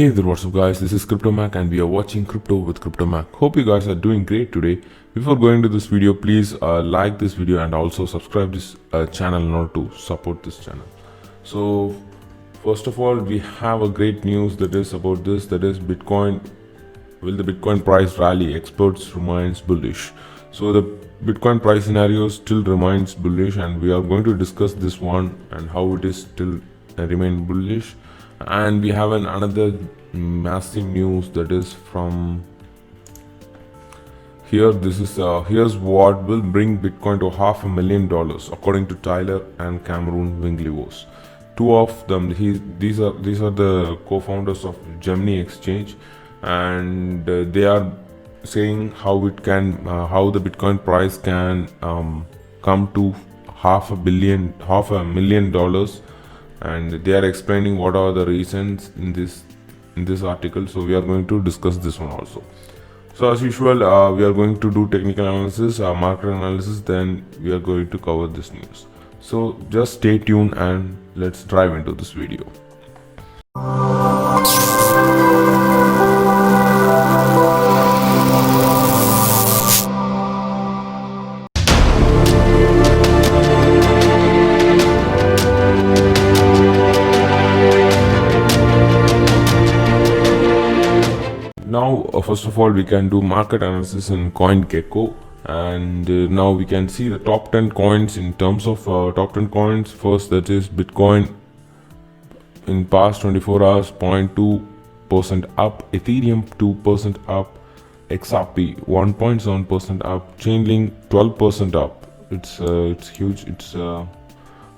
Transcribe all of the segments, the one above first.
Hey there, what's up guys, this is CryptoMac and we are watching Crypto with CryptoMac. Hope you guys are doing great today. Before going to this video, please like this video and also subscribe this channel in order to support this channel. So first of all, we have a great news that is about this, that is Bitcoin. Will the Bitcoin price rally? Experts remains bullish. So the Bitcoin price scenario still remains bullish and we are going to discuss this one and how it is still remain bullish. And we have another massive news that is from here. This is here's what will bring Bitcoin to $500,000 according to Tyler and Cameron Winklevoss. Two of them, these are the co-founders of Gemini Exchange, and they are saying how it can how the Bitcoin price can come to $500,000, and they are explaining what are the reasons in this article. So we are going to discuss this one also. So as usual, we are going to do technical analysis, market analysis, then we are going to cover this news. So just stay tuned and let's dive into this video. Now first of all, we can do market analysis in CoinGecko, and now we can see the top 10 coins in terms of top 10 coins. First, that is Bitcoin in past 24 hours 0.2% up, Ethereum 2% up, XRP 1.7% up, Chainlink 12% up. It's huge.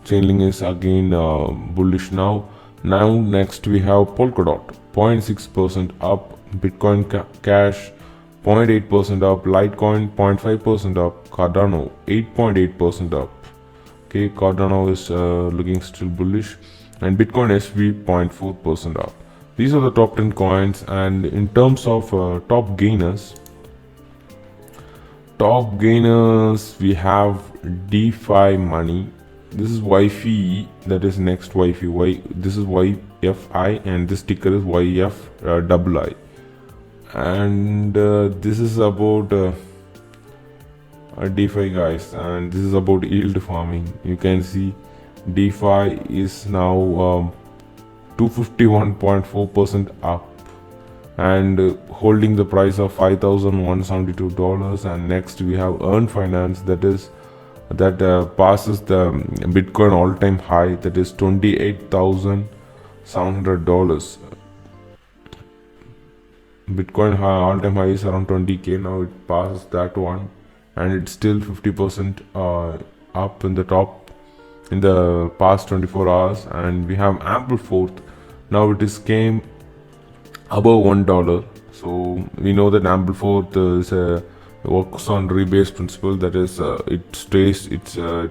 Chainlink is again bullish now. Next we have Polkadot 0.6% up, Bitcoin Cash 0.8% up, Litecoin 0.5% up, Cardano 8.8% up. Okay, Cardano is looking still bullish, and Bitcoin SV 0.4% up. These are the top 10 coins. And in terms of top gainers, we have DeFi Money. This is YFI, that is next YFI. This is YFI, and this ticker is YFII. And this is about DeFi guys, and this is about yield farming. You can see DeFi is now 251.4% up and holding the price of $5,172. And next we have Earn Finance, that passes the Bitcoin all-time high, that is $28,700. Bitcoin all-time high is around 20k. Now it passes that one, and it's still 50% up in the top in the past 24 hours. And we have Amplify. Now it is came above $1. So we know that Amplify works on rebase principle, that is it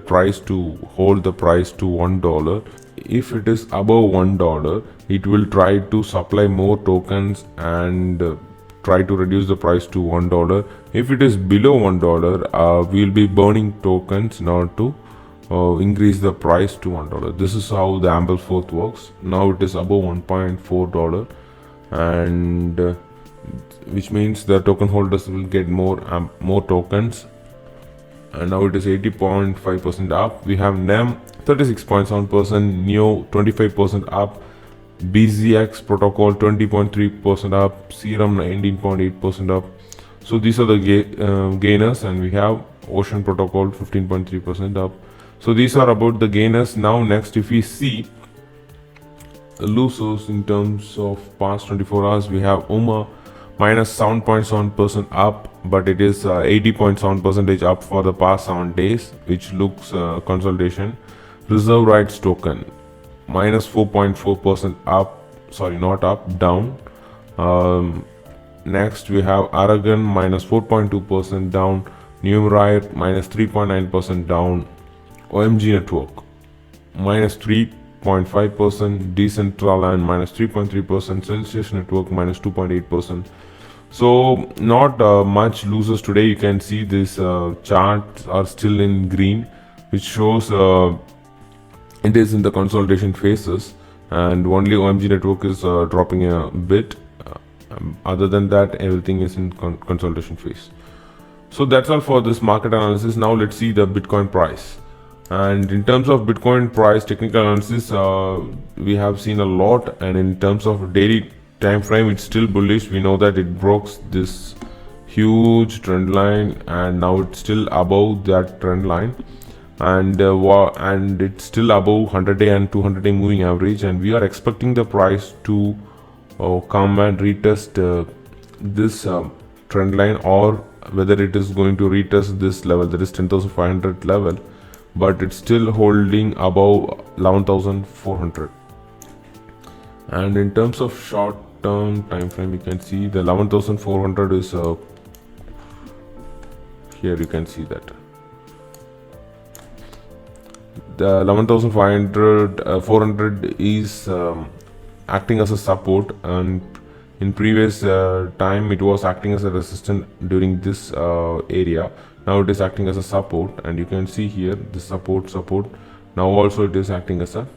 tries to hold the price to $1. If it is above $1, it will try to supply more tokens and try to reduce the price to $1. If it is below $1, we will be burning tokens in order to increase the price to $1. This is how the Amplify works. Now it is above $1.4, and which means the token holders will get more tokens. And now it is 80.5% up. We have NEM 36.7%, NEO 25% up, BZX protocol 20.3% up, Serum 19.8% up. So these are the gainers, and we have Ocean protocol 15.3% up. So these are about the gainers. Now next, if we see losers in terms of past 24 hours, we have UMA minus 7.7% up, but it is 80.7% up for the past 7 days, which looks consolidation. Reserve rights token minus 4.4% up, sorry, not up, down. Next we have Aragon minus 4.2% down, Numerite minus 3.9% down, OMG Network minus 3.5%, Decentraland minus 3.3%, Celsius Network minus 2.8%. So not much losers today. You can see this charts are still in green, which shows it is in the consolidation phases. and only OMG network is dropping a bit. Other than that, everything is in consolidation phase. So that's all for this market analysis. Now let's see the Bitcoin price. And in terms of Bitcoin price technical analysis, we have seen a lot, and in terms of daily time frame, it's still bullish. We know that it broke this huge trend line, and now it's still above that trend line, and it's still above 100-day and 200-day moving average, and we are expecting the price to come and retest this trend line, or whether it is going to retest this level, that is 10,500 level, but it's still holding above 11,400. And in terms of short term time frame, you can see the 11,400 is here. You can see that the 11,500 400 is acting as a support, and in previous time it was acting as a resistance during this area. Now it is acting as a support, and you can see here the support. Now also it is acting as a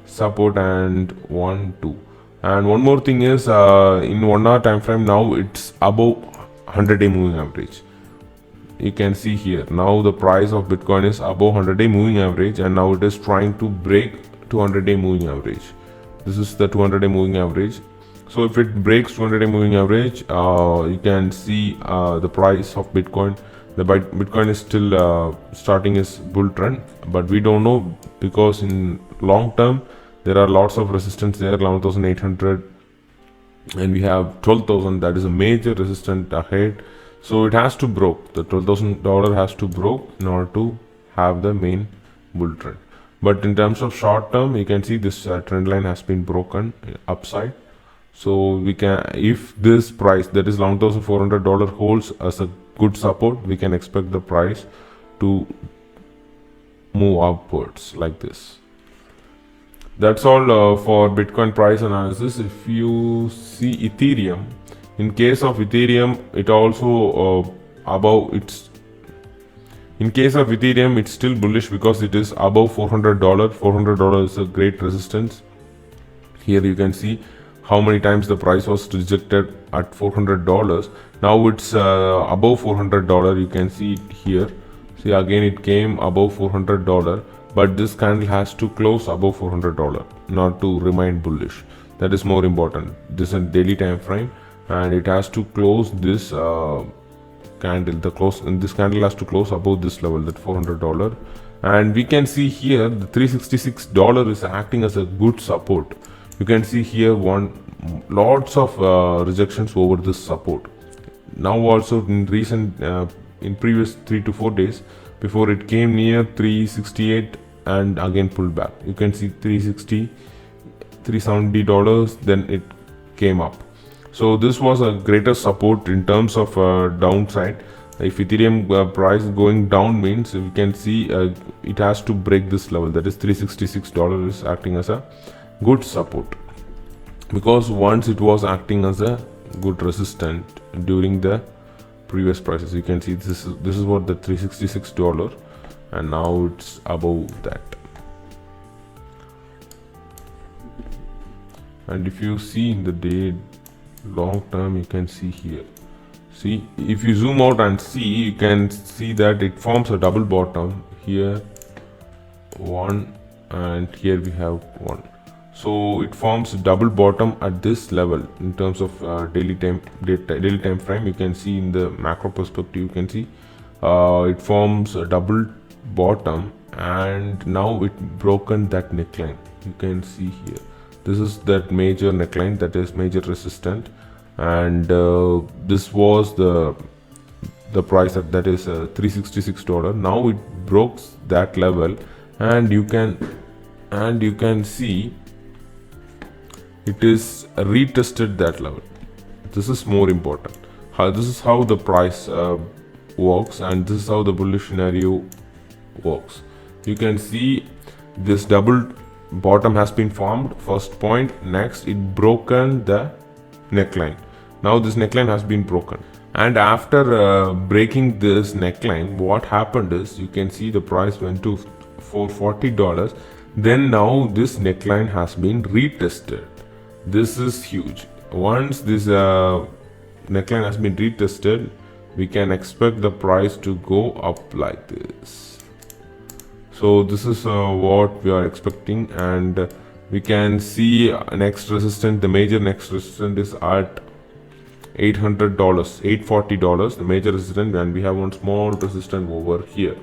support, and 1 2. And one more thing is, in 1 hour time frame, now it's above 100-day moving average. You can see here now the price of Bitcoin is above 100-day moving average, and now it is trying to break 200-day moving average. This is the 200-day moving average. So if it breaks 200-day moving average, you can see the price of Bitcoin. The Bitcoin is still starting its bull trend, but we don't know, because in long term there are lots of resistance there, 11,800, and we have 12,000. That is a major resistance ahead. So it has to broke, the $12,000 has to broke in order to have the main bull trend. But in terms of short term, you can see this trend line has been broken upside. So we can, if this price, that is $11,400, holds as a good support, we can expect the price to move upwards like this. That's all for Bitcoin price analysis. If you see Ethereum, in case of Ethereum, it also above its. In case of Ethereum, it's still bullish because it is above $400. $400 is a great resistance. Here you can see how many times the price was rejected at $400. Now it's above $400. You can see it here. See, again it came above $400, but this candle has to close above $400 not to remain bullish. That is more important. This is a daily time frame, and it has to close this candle. This candle has to close above this level, that $400. And we can see here the $366 is acting as a good support. You can see here lots of rejections over this support. Now also in previous 3 to 4 days, before it came near 368 and again pulled back. You can see $360, $370, then it came up. So this was a greater support in terms of downside. If Ethereum price going down, means we can see it has to break this level, that is $366 is acting as a good support, because once it was acting as a good resistance during the previous prices. You can see this is what the $366, and now it's above that. And if you see in the day long term, you can see here. See, if you zoom out and see, you can see that it forms a double bottom here, one, and here we have one. So it forms a double bottom at this level in terms of daily time frame. You can see in the macro perspective, you can see it forms a double bottom, and now it broken that neckline. You can see here, this is that major neckline, that is major resistance, and this was the price that is $366. Now it broke that level, and you can see it is retested that level. This is more important. This is how the price works, and this is how the bullish scenario works. You can see this double bottom has been formed, first point. Next, it broken the neckline. Now this neckline has been broken, and after breaking this neckline, what happened is, you can see the price went to $440. Then now this neckline has been retested. This is huge. Once this neckline has been retested, we can expect the price to go up like this. So this is what we are expecting, and we can see next resistance, the major next resistance is at $800, $840, the major resistance, and we have one small resistance over here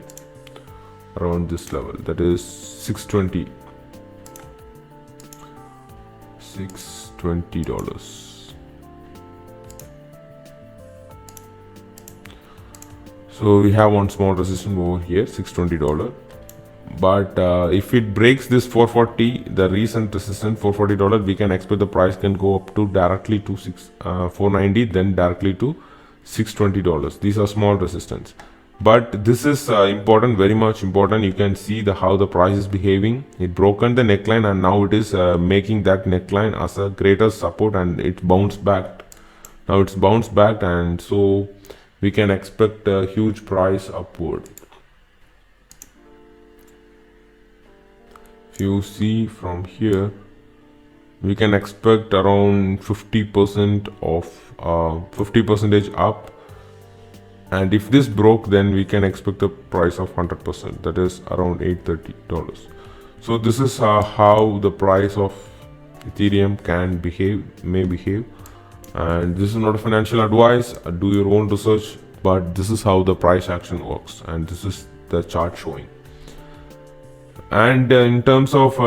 around this level, that is $620. So we have one small resistance over here, $620. But if it breaks this 440, the recent resistance $440, we can expect the price can go up to directly to 490, then directly to $620. These are small resistance, but this is important, very much important. You can see how the price is behaving. It broken the neckline, and now it is making that neckline as a greater support, and it bounced back. Now it's bounced back, and so we can expect a huge price upward. If you see from here, we can expect around 50% of 50% up, and if this broke, then we can expect a price of 100%, that is around $830. So this is how the price of Ethereum may behave, and this is not a financial advice. Do your own research, but this is how the price action works, and this is the chart showing. And in terms of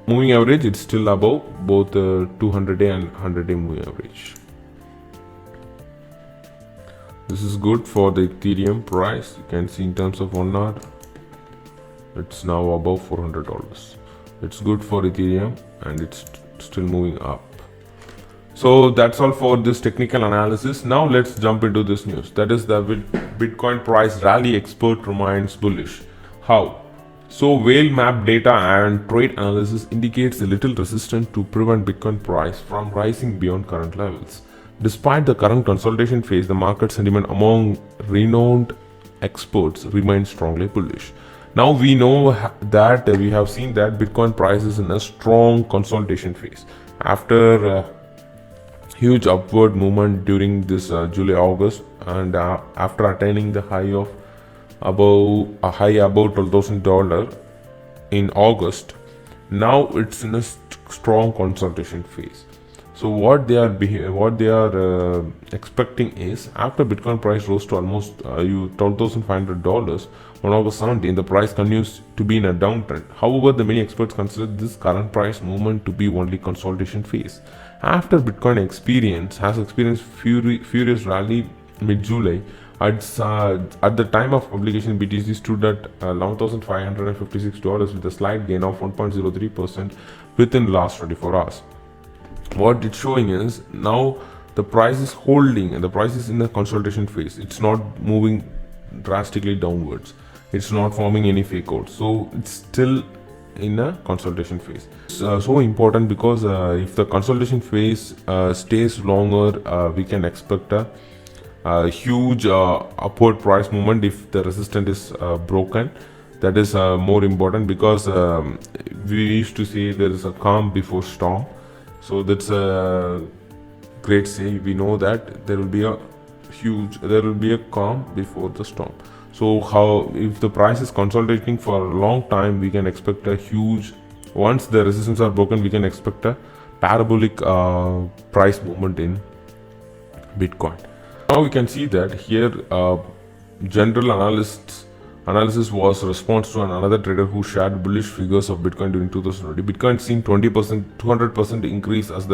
moving average, it's still above both the 200-day and 100-day moving average. This is good for the Ethereum price. You can see in terms of 1 hour, it's now above $400. It's good for Ethereum, and it's still moving up. So that's all for this technical analysis. Now let's jump into this news. That is the Bitcoin price rally expert remains bullish. How? So whale map data and trade analysis indicates a little resistance to prevent Bitcoin price from rising beyond current levels. Despite the current consolidation phase, the market sentiment among renowned experts remains strongly bullish. Now we know that we have seen that Bitcoin price is in a strong consolidation phase. After huge upward movement during this July-August, and after attaining the high of above $12,000 in August, now it's in a strong consolidation phase. So what they are expecting is, after Bitcoin price rose to almost $12,500 on August 17, the price continues to be in a downtrend. However, the many experts consider this current price movement to be only consolidation phase. After Bitcoin has experienced furious rally mid-July, at the time of publication, BTC stood at $11,556 with a slight gain of 1.03% within the last 24 hours. What it's showing is, now the price is holding, and the price is in the consolidation phase. It's not moving drastically downwards. It's not forming any fake out. So it's still in a consolidation phase. It's so important because if the consolidation phase stays longer, we can expect a huge upward price movement if the resistance is broken. That is more important, because we used to say there is a calm before storm. So that's a great say. We know that there will be a calm before the storm. So if the price is consolidating for a long time, we can expect a huge, once the resistance are broken, we can expect a parabolic price movement in Bitcoin. Now we can see that here general analysis was a response to another trader who shared bullish figures of Bitcoin during 2020. Bitcoin seen 20%, 200% increase as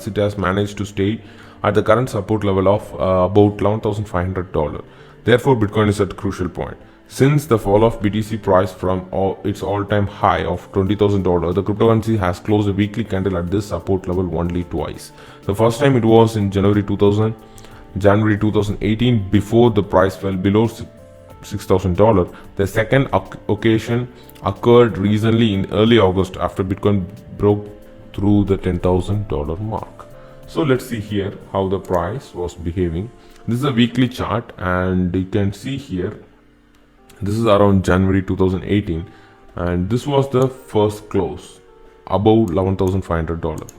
it has managed to stay at the current support level of about $11,500. Therefore, Bitcoin is at a crucial point. Since the fall of BTC price from its all-time high of $20,000, the cryptocurrency has closed a weekly candle at this support level only twice. The first time it was in January 2018, before the price fell below $6,000. The second occasion occurred recently in early August, after Bitcoin broke through the $10,000 mark. So let's see here how the price was behaving. This is a weekly chart, and you can see here, this is around January 2018, and this was the first close above $11,500.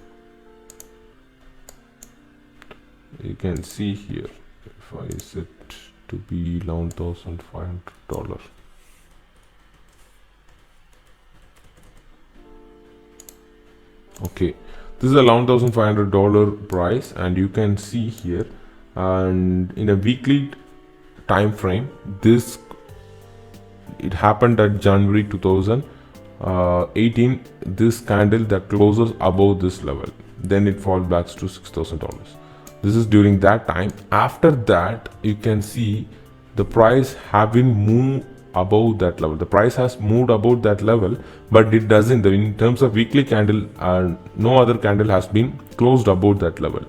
You can see here, if I set to be $11,500. Okay, this is a $11,500 price, and you can see here, and in a weekly time frame, this it happened at January 2018. This candle that closes above this level, then it falls back to $6,000. This is during that time. After that, you can see the price having moved above that level. The price has moved above that level, but it doesn't. In terms of weekly candle, no other candle has been closed above that level.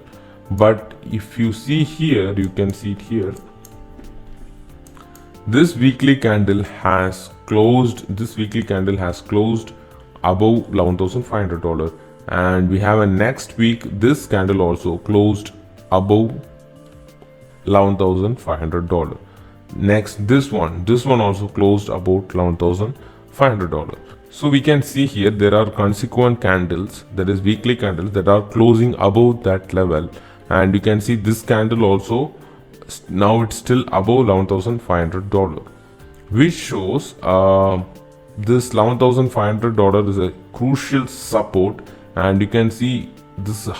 But if you see here, you can see it here. This weekly candle has closed. This weekly candle has closed above $11,500, and we have a next week. This candle also closed above $11,500. Next, this one also closed about $11,500. So we can see here there are consequent candles, that is weekly candles, that are closing above that level, and you can see this candle also now it's still above $11,500, which shows this $11,500 is a crucial support, and you can see this is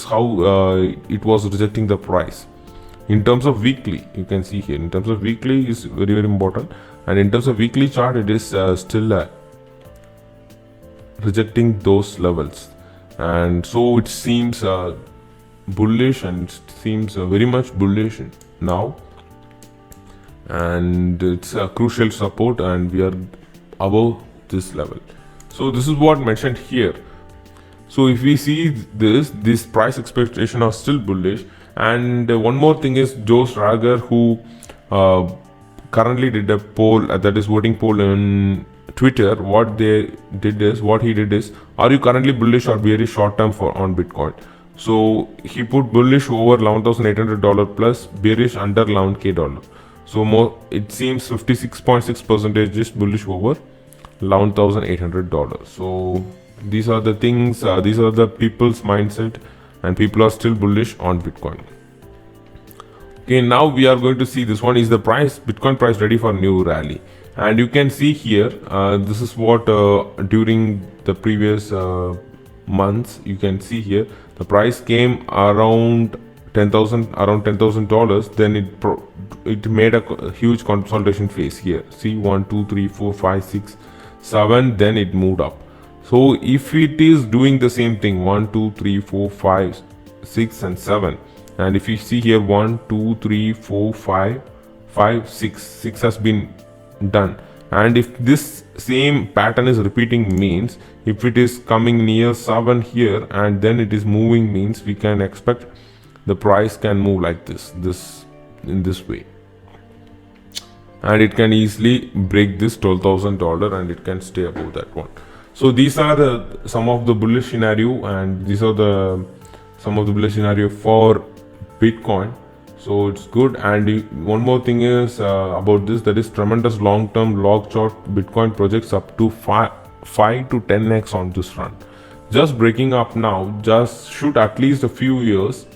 how it was rejecting the price. In terms of weekly, you can see here, in terms of weekly is very important, and in terms of weekly chart, it is still rejecting those levels, and so it seems bullish, and it seems very much bullish now, and it's a crucial support, and we are above this level. So this is what mentioned here. So if we see this price expectation are still bullish. And one more thing is Joe Strager, who currently did a poll, that is voting poll on Twitter. What he did is, are you currently bullish or bearish short term on Bitcoin? So he put bullish over $11,800 plus, bearish under $11,000. So more, it seems 56.6% is bullish over $11,800. So these are the things, these are the people's mindset, and people are still bullish on Bitcoin. Okay, now we are going to see this one is the price, Bitcoin price ready for new rally. And you can see here, this is what during the previous months, you can see here, the price came around $10,000, then it made a huge consolidation phase here. See, 1, 2, 3, 4, 5, 6, 7, then it moved up. So if it is doing the same thing, 1, 2, 3, 4, 5, 6 and 7, and if you see here 1, 2, 3, 4, 5, 6 has been done, and if this same pattern is repeating, means if it is coming near 7 here and then it is moving, means we can expect the price can move like this in this way, and it can easily break this $12,000 and it can stay above that one. So these are some of the bullish scenario, and these are some of the bullish scenario for Bitcoin. So it's good. And one more thing is about this, that is tremendous long-term log chart Bitcoin projects up to 5 to 10x on this run. Just breaking up now, just shoot at least a few years.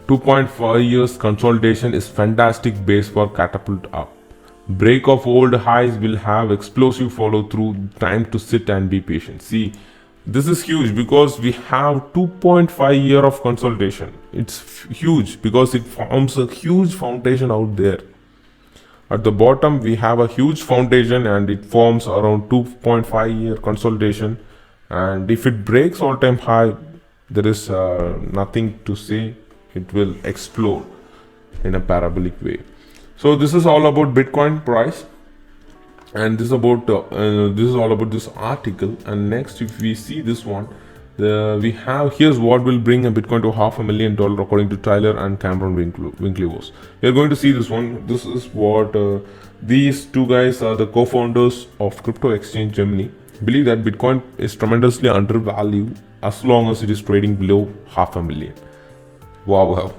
2.5 years consolidation is fantastic base for catapult up. Break of old highs will have explosive follow through, time to sit and be patient. See, this is huge because we have 2.5 year of consolidation. It's huge because it forms a huge foundation out there. At the bottom we have a huge foundation, and it forms around 2.5 year consolidation, and if it breaks all-time high, there is nothing to say, it will explode in a parabolic way. So this is all about Bitcoin price, and this is about this is all about this article. And next, if we see this one, we have, here's what will bring a Bitcoin to $500,000 according to Tyler and Cameron Winklevoss. We are going to see this one. This is what these two guys are the co-founders of crypto exchange Gemini. Believe that Bitcoin is tremendously undervalued as long as it is trading below $500,000. Wow.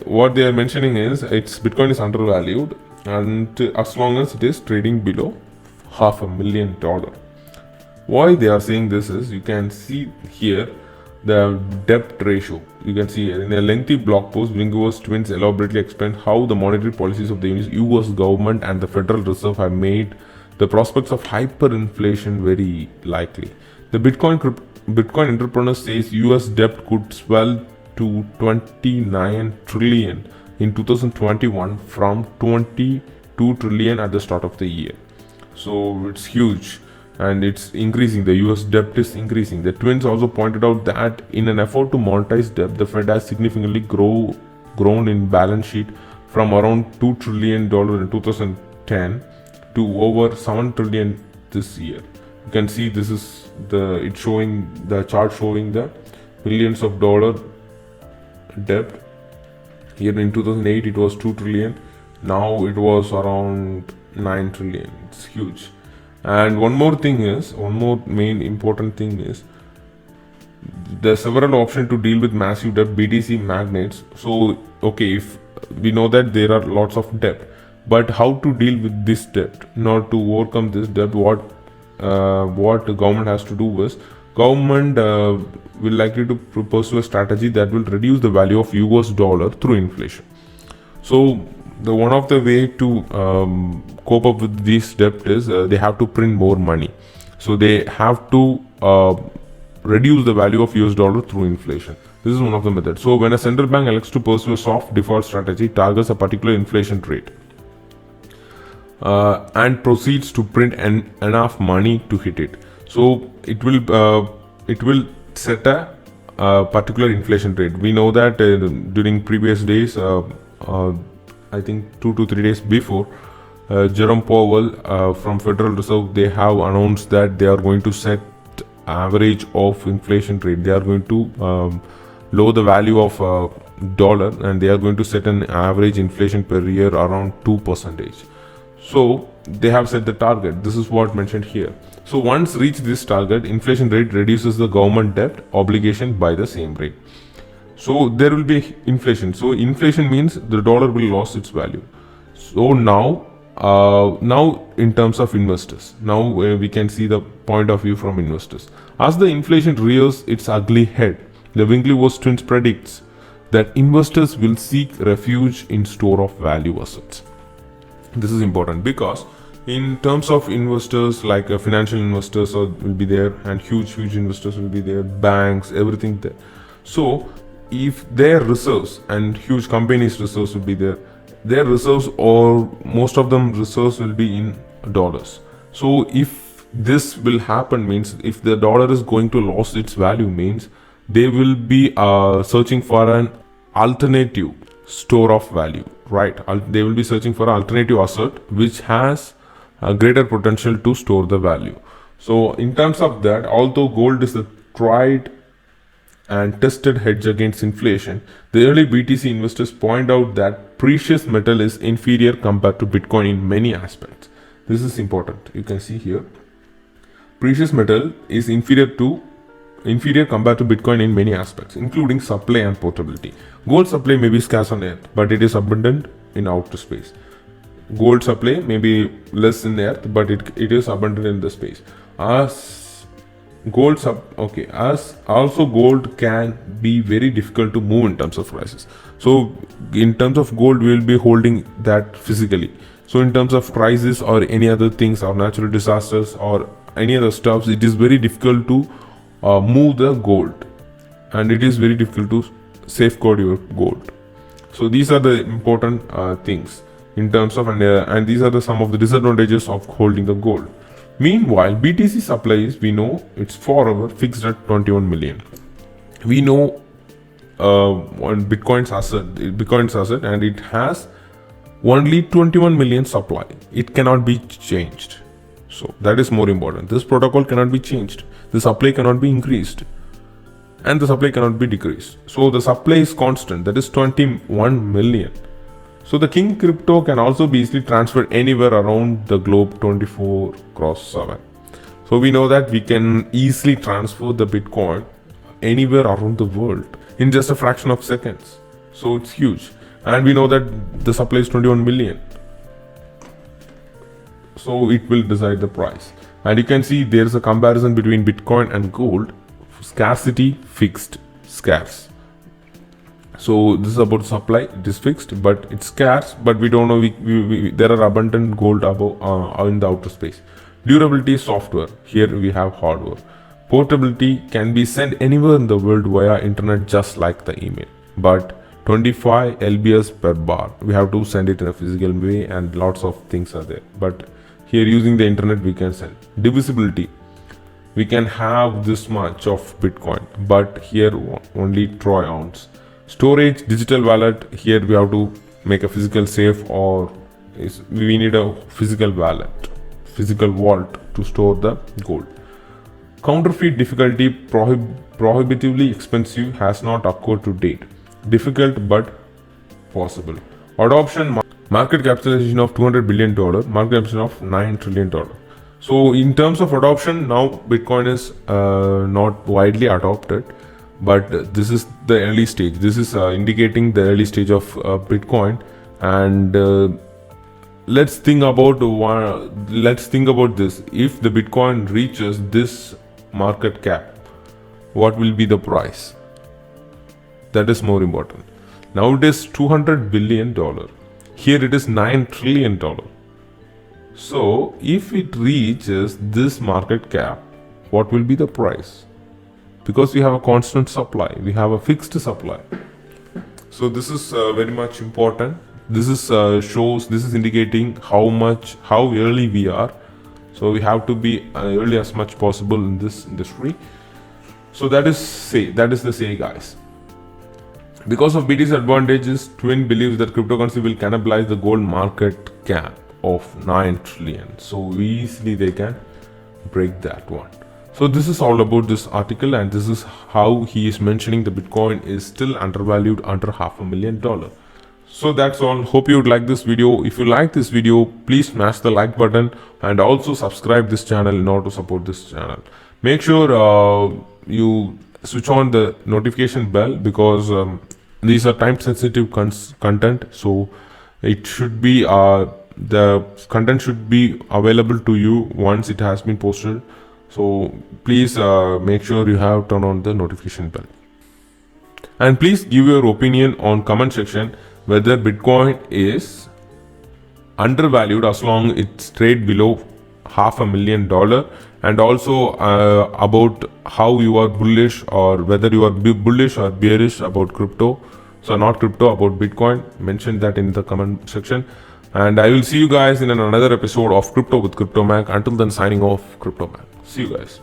What they are mentioning is Bitcoin is undervalued, and as long as it is trading below $500,000. Why they are saying this is, you can see here the debt ratio. You can see in a lengthy blog post, Winklevoss twins elaborately explain how the monetary policies of the US government and the Federal Reserve have made the prospects of hyperinflation very likely. The Bitcoin entrepreneur says US debt could swell to 29 trillion in 2021 from 22 trillion at the start of the year. So it's huge. And it's increasing. The US debt is increasing. The twins also pointed out that in an effort to monetize debt, the Fed has significantly grown in balance sheet from around $2 trillion in 2010 to over 7 trillion this year. You can see this is the chart showing the billions of dollar debt. Here in 2008 it was 2 trillion. Now it was around 9 trillion. It's huge. And one more main important thing is, there are several options to deal with massive debt, BTC magnates. So, okay, if we know that there are lots of debt, but how to deal with this debt? Not to overcome this debt, what the government has to do is, government will likely to pursue a strategy that will reduce the value of US dollar through inflation. So, the one of the way to cope up with this debt is they have to print more money. So they have to reduce the value of US dollar through inflation. This is one of the methods. So when a central bank elects to pursue a soft default strategy, targets a particular inflation rate and proceeds to print enough money to hit it. So it will set a particular inflation rate. We know that during previous days, I think 2 to 3 days before, Jerome Powell from Federal Reserve, they have announced that they are going to set average of inflation rate. They are going to lower the value of dollar, and they are going to set an average inflation per year around 2%. So they have set the target. This is what mentioned here. So once reached this target, inflation rate reduces the government debt obligation by the same rate. So there will be inflation. So inflation means the dollar will lose its value. So now in terms of investors, now we can see the point of view from investors. As the inflation rears its ugly head, the Winklevoss twins predicts that investors will seek refuge in store of value assets. This is important because in terms of investors, like financial investors will be there, and huge investors will be there, banks, everything there. So if their reserves and huge companies' reserves will be there, their reserves, or most of them reserves, will be in dollars. So if this will happen, means if the dollar is going to lose its value, means they will be searching for an alternative store of value, right? They will be searching for an alternative asset which has a greater potential to store the value. So in terms of that, although gold is a tried and tested hedge against inflation, the early BTC investors point out that precious metal is inferior compared to Bitcoin in many aspects. This is important. You can see here, precious metal is inferior compared to Bitcoin in many aspects, including supply and portability. Gold supply may be scarce on Earth, but it is abundant in outer space. Gold supply may be less in Earth, but it is abundant in the space. Gold can be very difficult to move in terms of prices. So in terms of gold, we will be holding that physically. So in terms of prices or any other things, or natural disasters or any other stuffs, it is very difficult to move the gold, and it is very difficult to safeguard your gold. So these are the important things in terms of, and these are some of the disadvantages of holding the gold. Meanwhile, BTC supplies, we know it's forever fixed at 21 million. We know on Bitcoin's asset, and it has only 21 million supply. It cannot be changed. So that is more important. This protocol cannot be changed. The supply cannot be increased, and the supply cannot be decreased. So the supply is constant. That is 21 million. So the king crypto can also be easily transferred anywhere around the globe 24/7. So we know that we can easily transfer the Bitcoin anywhere around the world in just a fraction of seconds. So it's huge. And we know that the supply is 21 million. So it will decide the price. And you can see there's a comparison between Bitcoin and gold. Scarcity, fixed, scarce. So this is about supply. It is fixed, but it's scarce. But we don't know. There are abundant gold above in the outer space. Durability, software. Here we have hardware. Portability can be sent anywhere in the world via internet, just like the email. But 25 lbs per bar. We have to send it in a physical way, and lots of things are there. But here, using the internet, we can send. Divisibility. We can have this much of Bitcoin, but here only troy ounce. Storage, digital wallet. Here we have to make a physical safe, or we need a physical wallet, physical vault to store the gold. Counterfeit difficulty, prohibitively expensive, has not occurred to date. Difficult but possible. Adoption, market capitalization of $200 billion, market capitalization of $9 trillion. So in terms of adoption, now Bitcoin is not widely adopted, but this is the early stage. This is indicating the early stage of Bitcoin. And let's think about this. If the Bitcoin reaches this market cap, what will be the price? That is more important. Now it is $200 billion. Here it is $9 trillion. So if it reaches this market cap, what will be the price? Because we have a constant supply, we have a fixed supply. So this is very much important. This is this is indicating how early we are. So we have to be early as much possible in this industry. So that is the say, guys. Because of BTC's advantages, Twin believes that cryptocurrency will cannibalize the gold market cap of 9 trillion. So easily they can break that one. So this is all about this article, and this is how he is mentioning the Bitcoin is still undervalued under $500,000. So that's all. Hope you would like this video. If you like this video, please smash the like button and also subscribe this channel in order to support this channel. Make sure you switch on the notification bell, because these are time sensitive content. So it should be the content should be available to you once it has been posted. So please make sure you have turned on the notification bell. And please give your opinion on comment section whether Bitcoin is undervalued as long it's trade below $500,000, and also about how you are bullish, or whether you are bullish or bearish about crypto. So not crypto, about Bitcoin. Mention that in the comment section. And I will see you guys in another episode of Crypto with Crypto Mac. Until then, signing off, Crypto Mac. See you guys.